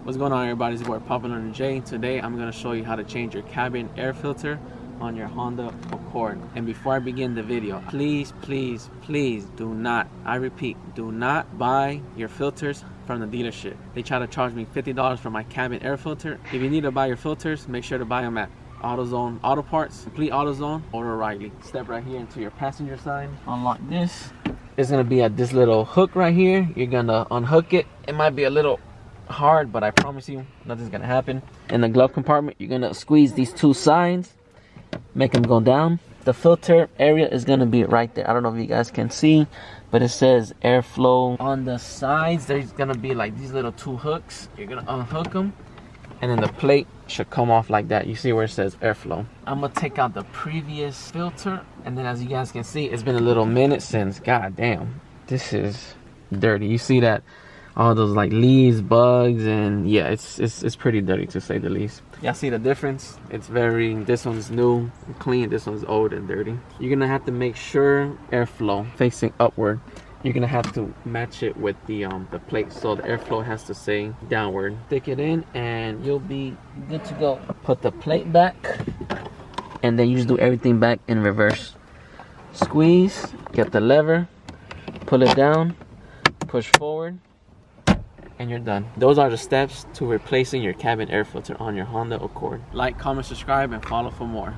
What's going on, everybody? It's your boy Popular and Jay. Today I'm going to show you how to change your cabin air filter on your Honda Accord. And before I begin the video, please do not, I repeat, do not buy your filters from the dealership. They try to charge me $50 for my cabin air filter. If you need to buy your filters, make sure to buy them at AutoZone Auto Parts, Complete AutoZone, or O'Reilly. Step right here into your passenger side. Unlock this. It's going to be at this little hook right here. You're going to unhook it. It might be a little hard, but I promise you nothing's gonna happen. In the glove compartment, you're gonna squeeze these two sides, make them go down. The filter area is gonna be right there. I don't know if you guys can see, but it says airflow. On the sides there's gonna be like these little two hooks. You're gonna unhook them, and then the plate should come off like that. You see where it says airflow. I'm gonna take out the previous filter, and then as you guys can see, it's been a little minute since. God damn, this is dirty. You see that? All those like leaves, bugs, and yeah, it's pretty dirty to say the least. Y'all see the difference? It's very, this one's new and clean, this one's old and dirty. You're gonna have to make sure airflow facing upward. You're gonna have to match it with the plate, so the airflow has to say downward. Stick it in and you'll be good to go. Put the plate back, and then you just do everything back in reverse. Squeeze, get the lever, pull it down, push forward, and you're done. Those are the steps to replacing your cabin air filter on your Honda Accord. Like, comment, subscribe, and follow for more.